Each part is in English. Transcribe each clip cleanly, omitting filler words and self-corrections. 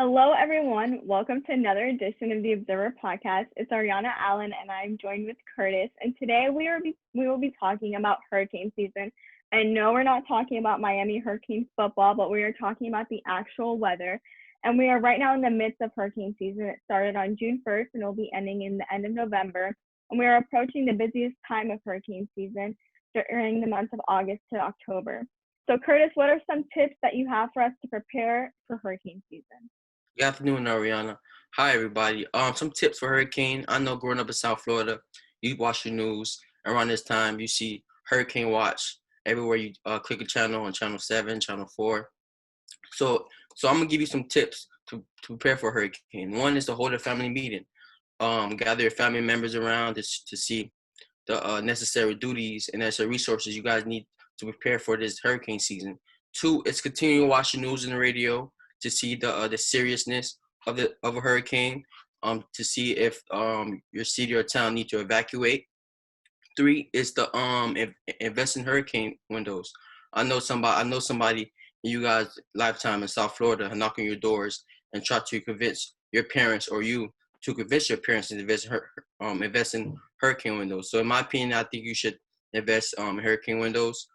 Hello, everyone. Welcome to another edition of the Observer Podcast. It's Ariana Allen, and I'm joined with Curtis. And today we will be talking about hurricane season. And no, we're not talking about Miami Hurricanes football, but we are talking about the actual weather. And we are right now in the midst of hurricane season. It started on June 1st, and it will be ending in the end of November. And we are approaching the busiest time of hurricane season during the months of August to October. So, Curtis, what are some tips that you have for us to prepare for hurricane season? Good afternoon, Ariana. Hi, everybody. Some tips for hurricane. I know growing up in South Florida, you watch the news around this time. You see Hurricane Watch everywhere. You click a channel on Channel 7, Channel 4. So, so I'm gonna give you some tips to prepare for a hurricane. One is to hold a family meeting. Gather your family members around to see the necessary duties and necessary resources you guys need to prepare for this hurricane season. Two, it's continue to watch the news and the radio to see the seriousness of a hurricane. To see if your city or town need to evacuate. Three is to invest in hurricane windows. I know somebody in you guys' lifetime in South Florida knocking your doors and try to convince your parents or you to convince your parents to invest in hurricane windows. So in my opinion, I think you should invest in hurricane windows.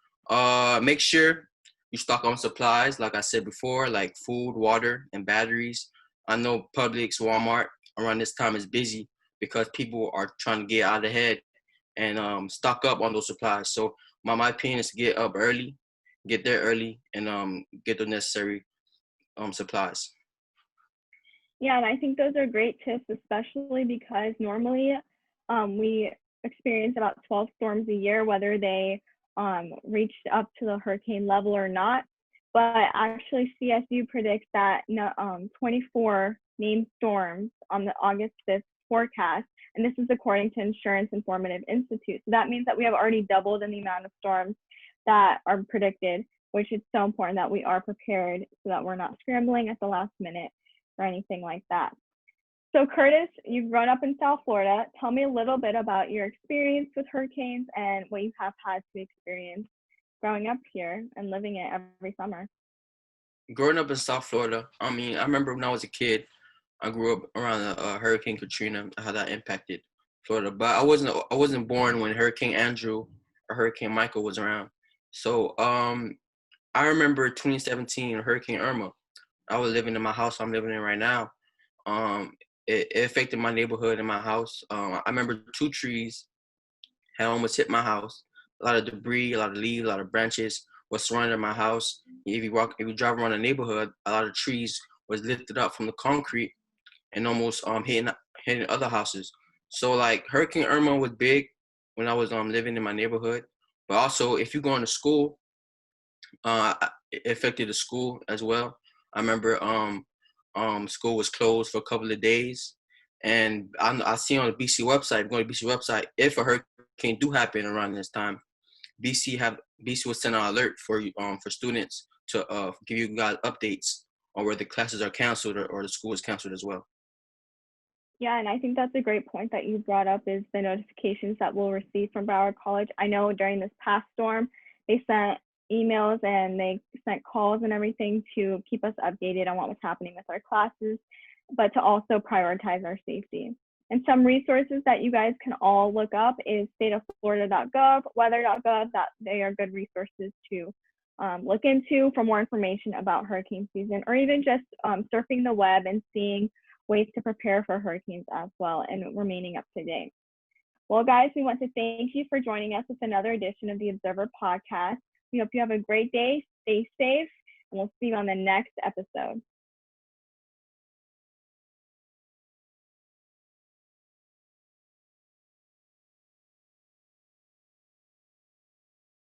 Make sure you stock on supplies, like I said before, like food, water, and batteries. I know Publix, Walmart around this time is busy because people are trying to get out ahead and stock up on those supplies. So my opinion is to get there early, and get the necessary supplies. Yeah, and I think those are great tips, especially because normally we experience about 12 storms a year, whether they reached up to the hurricane level or not. But actually, CSU predicts that 24 named storms on the August 5th forecast, and this is according to Insurance Informative Institute. So that means that we have already doubled in the amount of storms that are predicted, which is so important that we are prepared so that we're not scrambling at the last minute or anything like that. So Curtis, you've grown up in South Florida. Tell me a little bit about your experience with hurricanes and what you have had to experience growing up here and living it every summer. Growing up in South Florida, I mean, I remember when I was a kid, I grew up around Hurricane Katrina, how that impacted Florida. But I wasn't born when Hurricane Andrew or Hurricane Michael was around. So I remember 2017 Hurricane Irma. I was living in my house I'm living in right now. Um, it affected my neighborhood and my house. I remember two trees had almost hit my house. A lot of debris, a lot of leaves, a lot of branches was surrounding my house. If you drive around the neighborhood, a lot of trees was lifted up from the concrete and almost hitting other houses. So like Hurricane Irma was big when I was living in my neighborhood, but also if you going to school, it affected the school as well. I remember school was closed for a couple of days, and I see on the BC website, going to BC website, if a hurricane do happen around this time, BC will send an alert for students to give you guys updates on where the classes are canceled or the school is canceled as well. Yeah, and I think that's a great point that you brought up is the notifications that we'll receive from Broward College. I know during this past storm, they sent emails and they sent calls and everything to keep us updated on what was happening with our classes, but to also prioritize our safety. And some resources that you guys can all look up is stateofflorida.gov, weather.gov, that they are good resources to look into for more information about hurricane season, or even just surfing the web and seeing ways to prepare for hurricanes as well and remaining up to date. Well, guys, we want to thank you for joining us with another edition of the Observer Podcast. We hope you have a great day, stay safe, and we'll see you on the next episode.